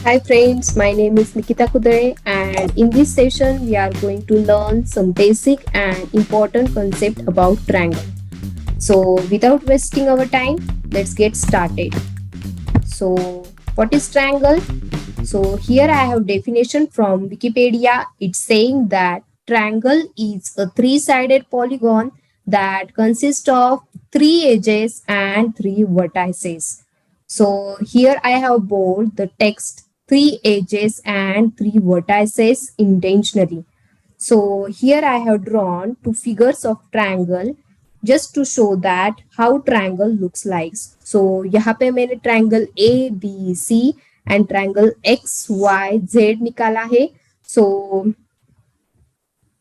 Hi friends, my name is Nikita Kudare and in this session we are going to learn some basic and important concept about triangle. So without wasting our time, let's get started. So what is triangle? So here I have definition from Wikipedia. It's saying that triangle is a three-sided polygon that consists of three edges and three vertices. So here I have bold the text three edges and three vertices intentionally. So here I have drawn two figures of triangle just to show that how triangle looks like. So यहाँ पे मैंने triangle ABC and triangle XYZ निकाला है. So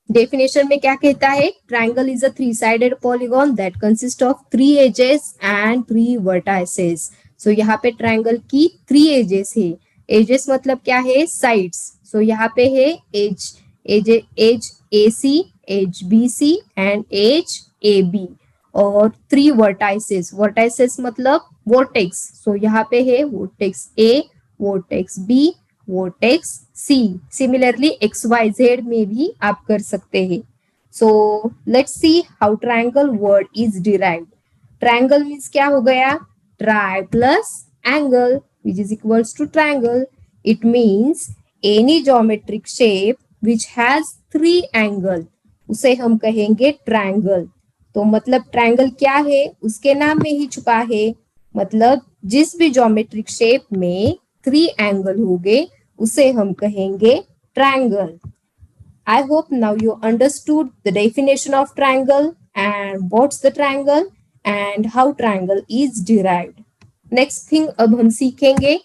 definition में क्या कहता है? Triangle is a three-sided polygon that consists of three edges and three vertices. So यहाँ पे triangle की three edges है. Edges मतलब क्या है? Sides. So यहाँ पे है edge AC, edge BC and edge AB और three vertices मतलब vortex. So यहाँ पे है vortex A, vortex B, vortex C. Similarly XYZ में भी आप कर सकते हैं. So let's see how triangle word is derived. Triangle means क्या हो गया? Tri plus angle which is equals to triangle. It means any geometric shape which has three angle उसे हम कहेंगे triangle. तो मतलब ट्रायंगल क्या है उसके नाम में ही छुपा है. मतलब जिस भी ज्योमेट्रिक शेप में थ्री एंगल होंगे उसे हम कहेंगे triangle. I hope now you understood the definition of triangle and what's the triangle and how triangle is derived. Next thing अब हम सीखेंगे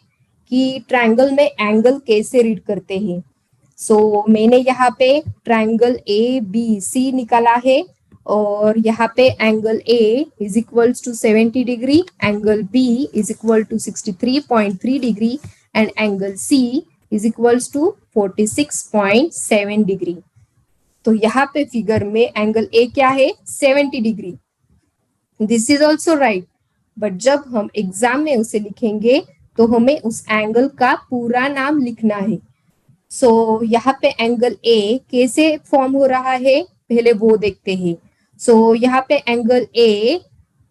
कि ट्रायंगल में एंगल कैसे रीड करते हैं. So मैंने यहाँ पे ट्रायंगल ABC निकाला है और यहाँ पे angle A is equals to 70 degree, angle B is equal to 63.3 degree and angle C is equals to 46.7 degree. तो यहाँ पे फिगर में एंगल A क्या है? 70 degree. This is also right, but जब हम एग्जाम में उसे लिखेंगे तो हमें उस एंगल का पूरा नाम लिखना है. सो यहाँ पे एंगल A कैसे फॉर्म हो रहा है पहले वो देखते हैं. सो यहाँ पे angle A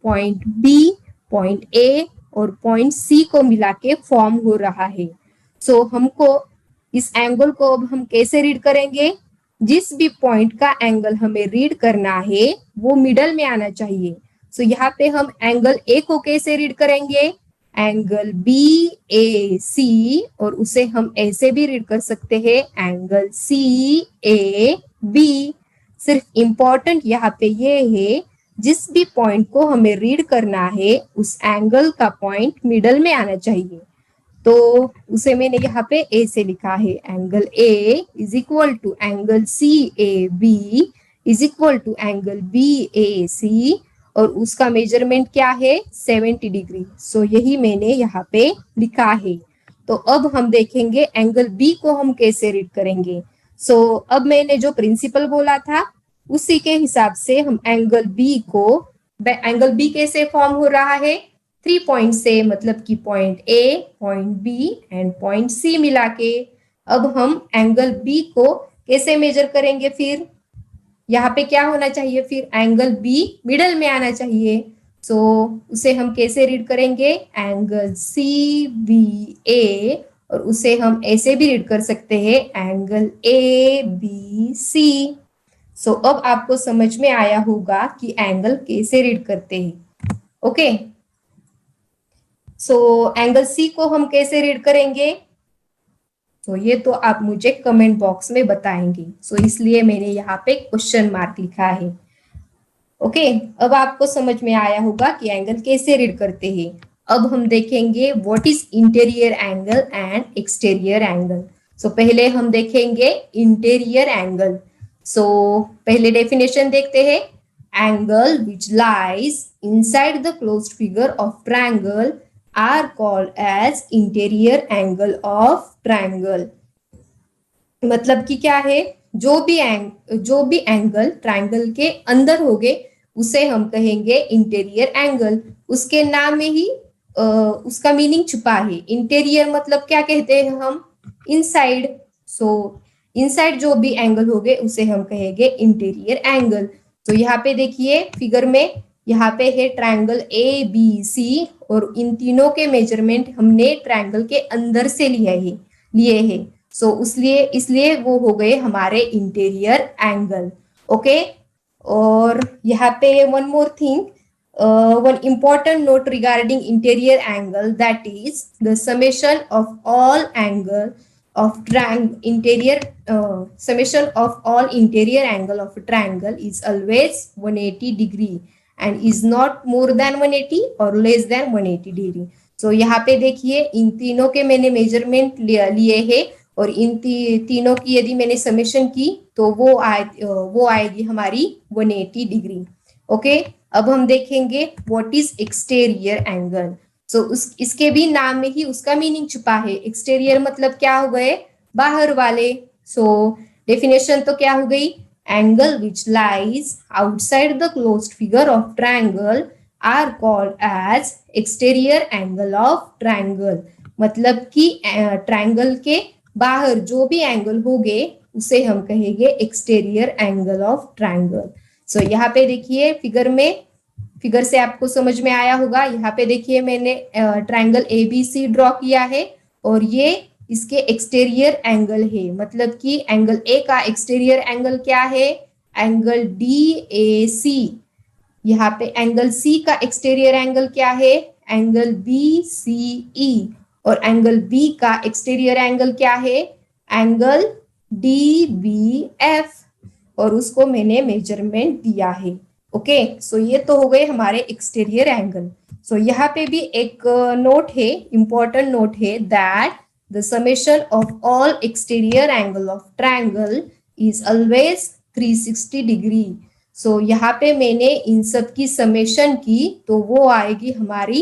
point B, point A और पॉइंट C को मिला के फॉर्म हो रहा है. सो हमको इस एंगल को अब हम कैसे रीड करेंगे? जिस भी पॉइंट का एंगल हमें रीड करना है वो मिडल में आना चाहिए. सो यहाँ पे हम एंगल A को कैसे रीड करेंगे? एंगल BAC और उसे हम ऐसे भी रीड कर सकते हैं एंगल CAB. सिर्फ इंपॉर्टेंट यहाँ पे ये है जिस भी पॉइंट को हमें रीड करना है उस एंगल का पॉइंट मिडल में आना चाहिए. तो उसे मैंने यहाँ पे A से लिखा है. Angle A is equal to angle CAB is equal to angle BAC और उसका मेजरमेंट क्या है? 70 डिग्री. सो यही मैंने यहाँ पे लिखा है. तो अब हम देखेंगे एंगल B को हम कैसे रीड करेंगे. सो अब मैंने जो प्रिंसिपल बोला था उसी के हिसाब से हम एंगल B कैसे फॉर्म हो रहा है? 3 पॉइंट से, मतलब कि point A, point B and point C मिला के. अब हम एंगल B को कैसे मेजर करेंगे? फिर यहाँ पे क्या होना चाहिए? फिर एंगल B मिडल में आना चाहिए. सो उसे हम कैसे रीड करेंगे? एंगल CBA और उसे हम ऐसे भी रीड कर सकते हैं एंगल ABC. सो अब आपको समझ में आया होगा कि एंगल कैसे रीड करते हैं. ओके. सो एंगल C को हम कैसे रीड करेंगे? तो ये तो आप मुझे कमेंट बॉक्स में बताएंगे. सो इसलिए मैंने यहाँ पे क्वेश्चन मार्क लिखा है. ओके. अब आपको समझ में आया होगा कि एंगल कैसे रीड करते हैं. अब हम देखेंगे what is interior angle and exterior angle. So पहले हम देखेंगे इंटीरियर एंगल. सो पहले डेफिनेशन देखते हैं. Angle which lies inside the closed figure of triangle are called as interior angle of triangle. मतलब कि क्या है? जो भी एंगल ट्रायंगल के अंदर होगे उसे हम कहेंगे इंटीरियर एंगल. उसके नाम में ही उसका मीनिंग छुपा है। इंटीरियर मतलब क्या कहते हैं हम, इनसाइड। सो इनसाइड जो भी एंगल होंगे उसे हम कहेंगे इंटीरियर एंगल। तो यहाँ पे देखिए फिगर में, यहाँ पे है ट्रायंगल ए बी सी, और इन तीनों के मेजरमेंट हमने ट्रायंगल के अंदर से लिए हैं। सो इसलिए इसलिए वो हो गए हमारे इंटीरियर एंगल। ओके। और यहाँ पे one more thing, one important note regarding interior angle, that is the summation of all angle of interior summation of all interior angle of a triangle is always 180 degree and is not more than 180 or less than 180 degree. So यहाँ पे देखिए इन तीनों के मैंने measurement लिए हैं, और इन तीनों की यदि मैंने समेशन की तो वो आएगी हमारी 180 डिग्री। ओके। अब हम देखेंगे व्हाट इज एक्सटीरियर एंगल। सो इसके भी नाम में ही उसका मीनिंग छुपा है। एक्सटीरियर मतलब क्या हो गए, बाहर वाले। सो डेफिनेशन तो क्या हो गई, angle which lies outside the closed figure of triangle are called as exterior angle of triangle. मतलब कि ट्रायंगल के बाहर जो भी एंगल होंगे उसे हम कहेंगे exterior angle of triangle. So यहाँ पे देखिए फिगर में, फिगर से आपको समझ में आया होगा। यहाँ पे देखिए मैंने ट्रायंगल एबीसी ड्रॉ किया है, और ये इसके एक्सटीरियर एंगल है। मतलब कि एंगल ए का एक्सटीरियर एंगल क्या है, एंगल डी ए सी। यहाँ पे एंगल सी का एक्सटीरियर एंगल क्या है, एंगल बी सी ई। और एंगल बी का एक्सटीरियर एंगल क्या है, एंगल डी बी एफ। और उसको मैंने मेजरमेंट दिया है। ओके। सो ये तो हो गए हमारे एक्सटीरियर एंगल। सो यहाँ पे भी एक नोट है, इंपॉर्टेंट नोट है, that the summation of all exterior angle of triangle is always 360 degree. So यहाँ पे मैंने इन सब की समेशन की तो वो आएगी हमारी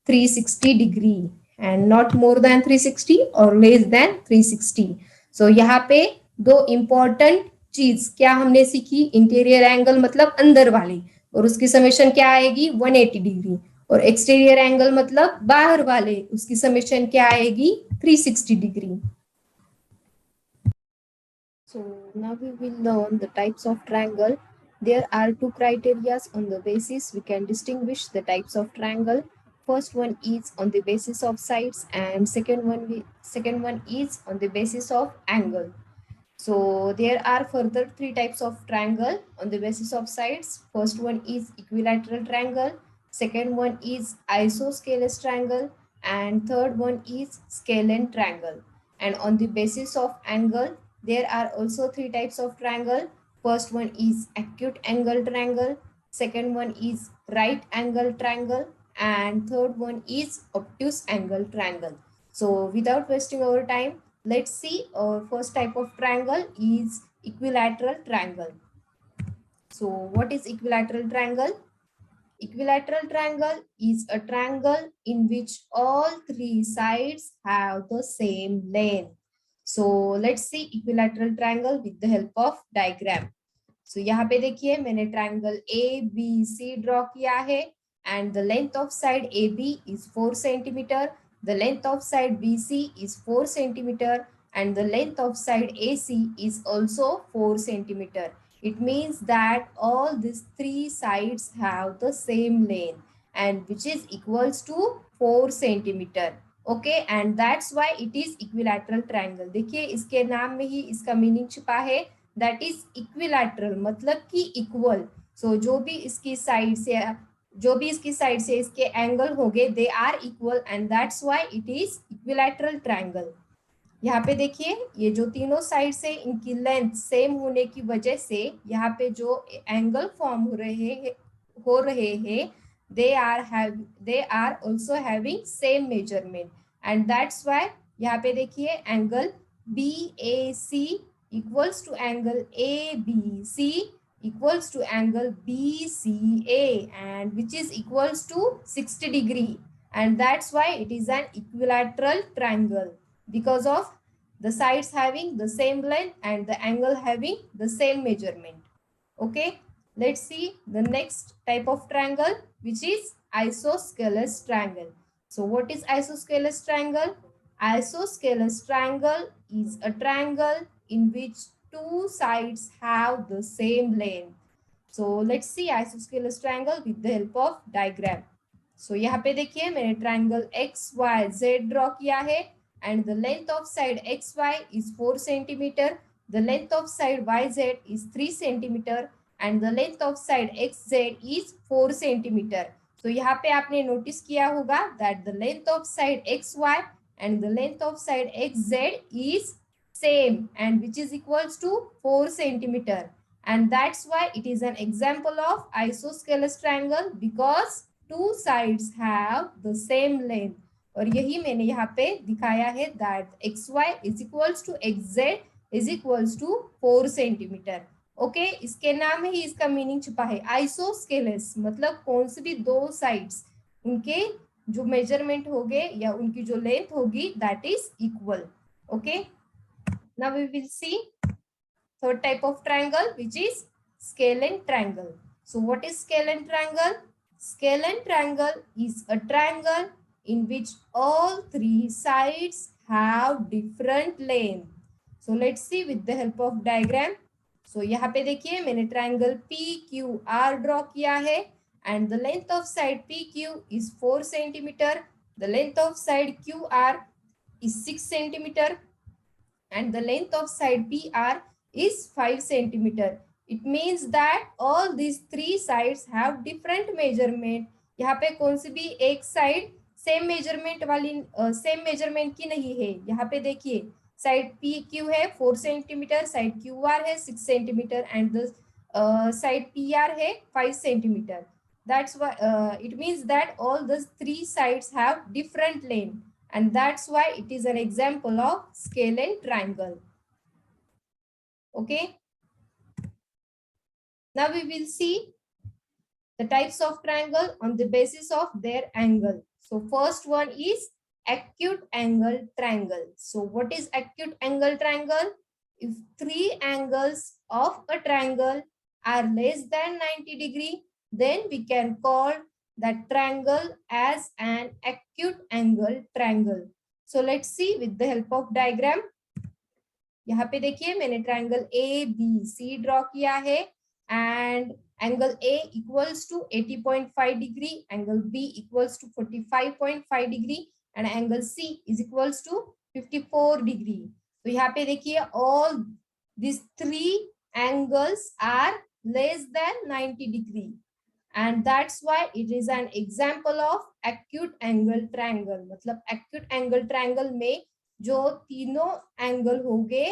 360 degree, and not more than 360 और लेस देन 360। सो यहाँ पे दो इंपॉर्टेंट चीज क्या हमने सीखी, इंटीरियर एंगल मतलब अंदर वाली, और उसकी समेशन क्या आएगी 180 डिग्री। और एक्सटीरियर एंगल मतलब बाहर वाले, उसकी समेशन क्या आएगी 360 degree. So now we will learn the types of triangle. There are two criteria on the basis we can distinguish the types of triangle. First one is on the basis of sides, and second one is on the basis of angle. So there are further three types of triangle on the basis of sides. First one is equilateral triangle, second one is isosceles triangle, and third one is scalene triangle. And on the basis of angle, there are also three types of triangle. First one is acute angle triangle, second one is right angle triangle, and third one is obtuse angle triangle. So without wasting our time, let's see our first type of triangle is equilateral triangle. So what is equilateral triangle? Equilateral triangle is a triangle in which all three sides have the same length. So let's see equilateral triangle with the help of diagram. So यहाँ पे देखिए मैंने triangle ABC draw किया है, and the length of side AB is 4 centimeter, the length of side BC is 4 centimeter, and the length of side AC is also 4 centimeter. It means that all these three sides have the same length, and which is equals to 4 centimeter. Okay, and that's why it is equilateral triangle. देखिए इसके नाम में ही इसका meaning छुपा है, that is equilateral मतलब कि equal. सो जो भी इसकी साइड से इसके एंगल होंगे they are equal, and that's why it is equilateral triangle. यहाँ पे देखिए ये जो तीनों साइड से इनकी लेंथ सेम होने की वजह से यहाँ पे जो एंगल फॉर्म हो रहे हैं they are also having same measurement, and that's why यहाँ पे देखिए angle BAC equals to angle ABC equals to angle BCA, and which is equals to 60 degree, and that's why it is an equilateral triangle, because of the sides having the same length and the angle having the same measurement. Okay, let's see the next type of triangle, which is isosceles triangle. So what is isosceles triangle? Isosceles triangle is a triangle in which two sides have the same length. So let's see isosceles triangle with the help of diagram. So यहाँ पे देखिए मैंने triangle X Y Z draw किया है and the length of side xy is 4 centimeter. The length of side yz is 3 centimeter and the length of side xz is 4 centimeter. So यहाँ पे आपने notice किया होगा that the length of side xy and the length of side xz is same and which is equals to 4 centimeter. And that's why it is an example of isosceles triangle because two sides have the same length. और यही मैंने यहाँ पे दिखाया है that X Y is equals to X Z is equals to 4 centimetre. Okay, इसके नाम में ही इसका मीनिंग छुपा है. आइसोस्केलेस मतलब कौन सी भी दो साइड्स उनके जो मेजरमेंट होंगे या उनकी जो लेंथ होगी that is equal. Okay, now we will see third type of triangle which is scalene triangle. So what is scalene triangle? Scalene triangle is a triangle in which all three sides have different length. So let's see with the help of diagram. So यहाँ पे देखिए मैंने triangle PQR draw किया है and the length of side PQ is 4 centimeter. The length of side QR is 6 centimeter and the length of side PR is 5 centimeter. It means that all these three sides have different measurement. यहाँ पे कौन सी भी एक side same measurement वाली same measurement की नहीं है. यहाँ पे देखिए साइड पी क्यू है 4 सेंटीमीटर, साइड क्यू आर है 6 centimetre and the side P R है 5 centimetre. That's why it means that all the three sides have different length and that's why it is an example of scalene triangle. Okay, now we will see the types of triangle on the basis of their angle. So first one is acute angle triangle. So what is acute angle triangle? If three angles of a triangle are less than 90 degree, then we can call that triangle as an acute angle triangle. So let's see with the help of diagram. यहाँ पे देखिए मैंने triangle A B C draw किया है and angle A equals to 80.5 degree, angle B equals to 45.5 degree and angle C is equals to 54 degree. तो यहाँ पे देखिए all these three angles are less than 90 degree and that's why it is an example of acute angle triangle. मतलब acute angle triangle में जो तीनों angle होंगे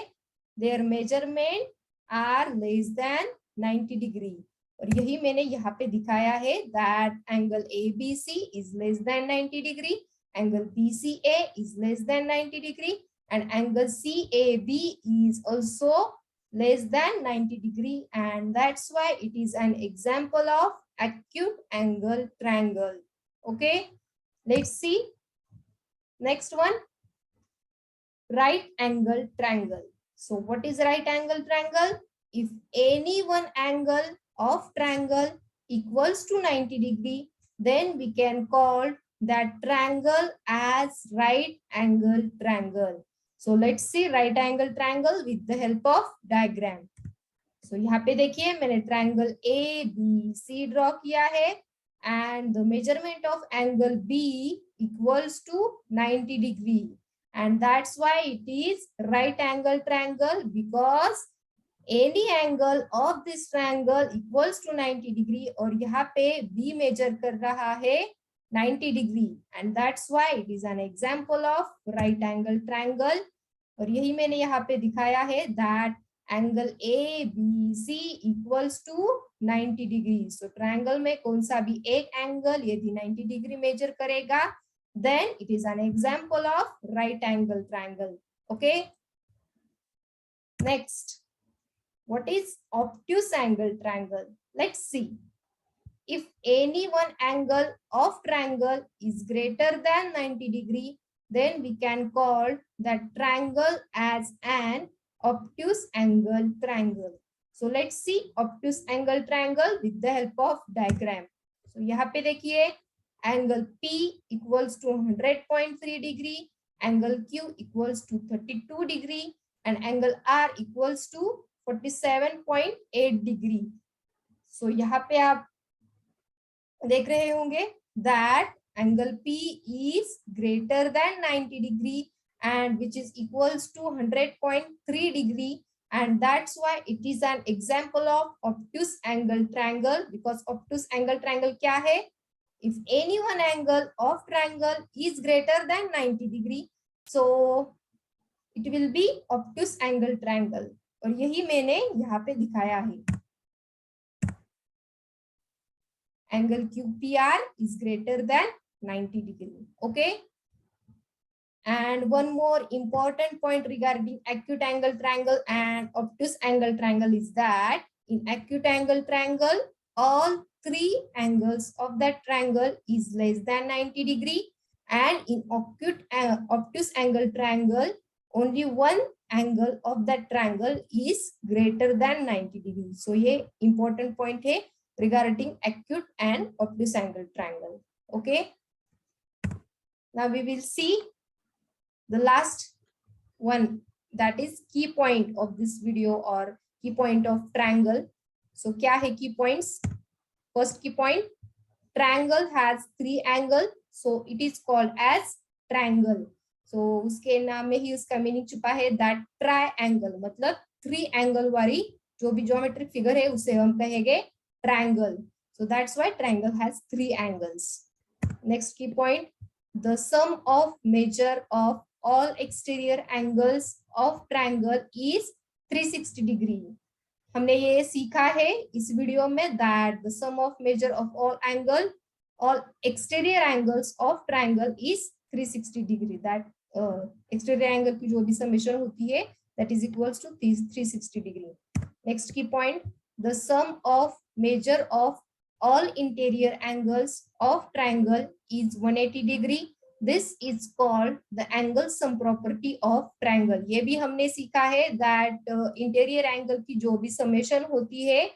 their measurement are less than 90 degree. और यही मैंने यहाँ पे दिखाया है that angle ABC is less than 90 degree, angle BCA is less than 90 degree and angle CAB is also less than 90 degree and that's why it is an example of acute angle triangle. Okay, let's see next one, right angle triangle. So what is right angle triangle? If any one angle of triangle equals to 90 degree, then we can call that triangle as right angle triangle. So let's see right angle triangle with the help of diagram. So यहाँ पे देखिए मैंने triangle ABC draw किया है and the measurement of angle B equals to 90 degree and that's why it is right angle triangle because any angle of this triangle equals to 90 degree और यहाँ पे B measure कर रहा है 90 degree and that's why it is an example of right angle triangle. और यही मैंने यहाँ पे दिखाया है that angle ABC equals to 90 degree. So triangle में कौन सा भी एक एंगल यदि 90 degree measure करेगा then it is an example of right angle triangle. Okay, next, what is obtuse angle triangle? Let's see. If any one angle of triangle is greater than 90 degree, then we can call that triangle as an obtuse angle triangle. So let's see obtuse angle triangle with the help of diagram. So यहाँ पे देखिए angle P equals to 100.3 degree, angle Q equals to 32 degree, and angle R equals to 47.8 degree. So यहाँ पे आप देख रहे होंगे that angle P is greater than 90 degree and which is equals to 100.3 degree, and that's why it is an example of obtuse angle triangle. Because obtuse angle triangle क्या है? If any one angle of triangle is greater than 90 degree, so it will be obtuse angle triangle. और यही मैंने यहाँ पे दिखाया है. Angle QPR is greater than 90 degree. Okay. And one more important point regarding acute angle triangle and obtuse angle triangle is that in acute angle triangle, all three angles of that triangle is less than 90 degree, and in obtuse angle triangle, only one angle of that triangle is greater than 90 degree. So ये important point है regarding acute and obtuse angle triangle. Okay. Now we will see the last one, that is key point of this video or key point of triangle. So क्या है key points? First key point, triangle has three angles, so it is called as triangle. So उसके नाम में ही उसका meaning छुपा है that triangle, मतलब three angle वाली जो भी ज्योमेट्रिक फिगर है उसे हम कहेंगे triangle. So that's why triangle has three angles. Next key point, the sum of measure of all exterior angles of triangle is 360 degree. हमने ये सीखा है इस वीडियो में that the sum of measure of all exterior angles of triangle is 360 degree. That exterior angle की जो भी summation होती है that is equals to 360 degree. Next key point, the sum of measure of all interior angles of triangle is 180 degree. This is called the angle sum property of triangle. ये भी हमने सीखा है that interior angle की जो भी summation होती है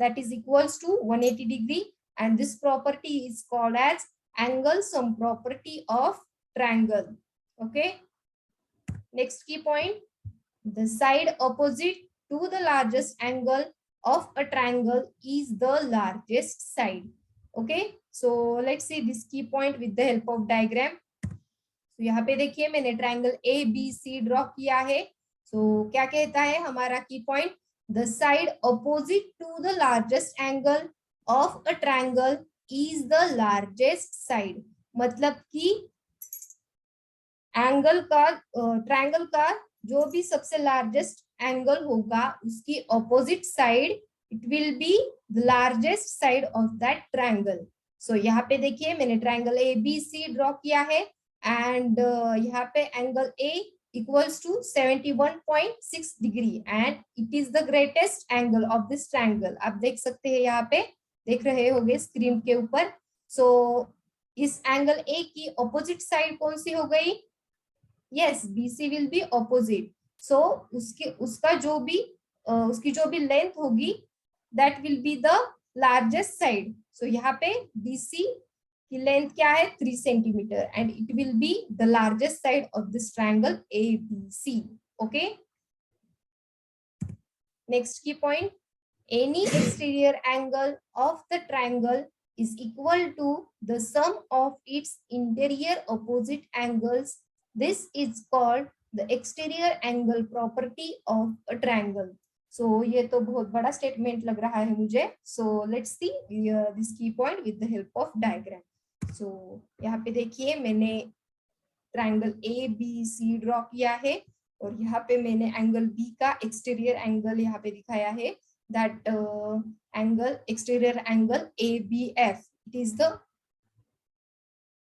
that is equals to 180 degree, and this property is called as angle sum property of triangle. Okay. Next key point, the side opposite to the largest angle of a triangle is the largest side. Okay, so let's see this key point with the help of diagram. So यहाँ पे देखिए मैंने triangle ABC draw किया है. So क्या कहता है हमारा key point, the side opposite to the largest angle of a triangle is the largest side. मतलब कि एंगल का ट्रायंगल का जो भी सबसे लार्जेस्ट एंगल होगा उसकी opposite side it will be the largest side of that triangle. So यहाँ पे देखिए मैंने ट्रायंगल ABC ड्रॉ किया है एंड यहाँ पे angle A equals to 71.6 degree and it is the greatest angle of this triangle. आप देख सकते हैं यहाँ पे देख रहे होंगे स्क्रीन के ऊपर. सो इस एंगल A की ऑपोजिट साइड कौन सी हो गई? Yes, BC will be opposite. So उसका जो भी उसकी जो भी लेंथ होगी that will be the largest side. So यहाँ पे BC की लेंथ क्या है 3 centimeter and it will be the largest side of this triangle ABC. Okay. Next key point, any exterior angle of the triangle is equal to the sum of its interior opposite angles. This is called the exterior angle property of a triangle. So ये तो बहुत बड़ा statement लग रहा है मुझे. So let's see this key point with the help of diagram. So यहाँ पे देखिए मैंने ट्रायंगल ABC ड्रॉ किया है और यहाँ पे मैंने एंगल B का एक्सटीरियर एंगल यहाँ पे दिखाया है. That angle exterior angle ABF. It is the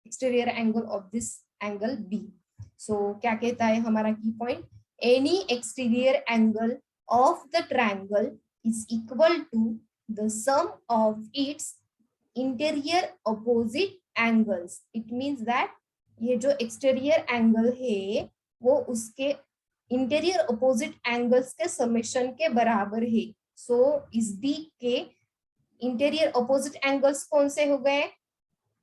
exterior angle of this angle B. So क्या कहता है हमारा की point, any exterior angle of the triangle is equal to the sum of its interior opposite angles. It means that ये जो exterior angle है वो उसके interior opposite angles के summation के बराबर है. So इस B के interior opposite angles कौन से हो गए?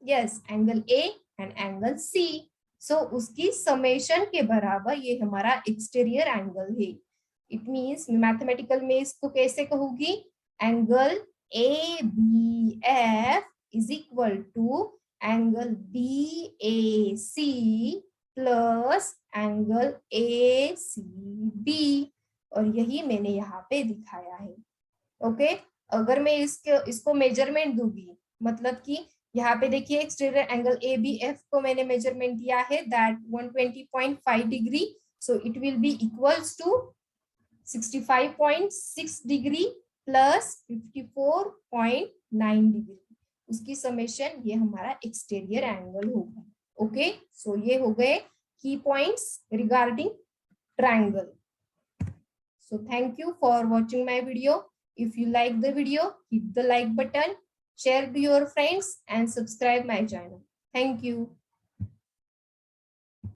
Yes, angle A and angle C. So उसकी समेशन के बराबर ये हमारा एक्सटीरियर एंगल है। इट मीन्स मैथमेटिकल में इसको कैसे कहूंगी, angle A B F is equal to angle B A C plus angle A C B, और यही मैंने यहाँ पे दिखाया है। ओके, अगर मैं इसको मेजरमेंट दूंगी, मतलब कि यहाँ पे देखिए exterior angle A B F को मैंने मेजरमेंट दिया है that 120.5 degree, so it will be equals to 65.6 degree plus 54.9 degree. उसकी समेशन ये हमारा एक्सटीरियर एंगल होगा। ओके, सो ये हो गए key points regarding triangle. So thank you for watching my video. If you like the video, hit the like button, share to your friends and subscribe my channel. Thank you.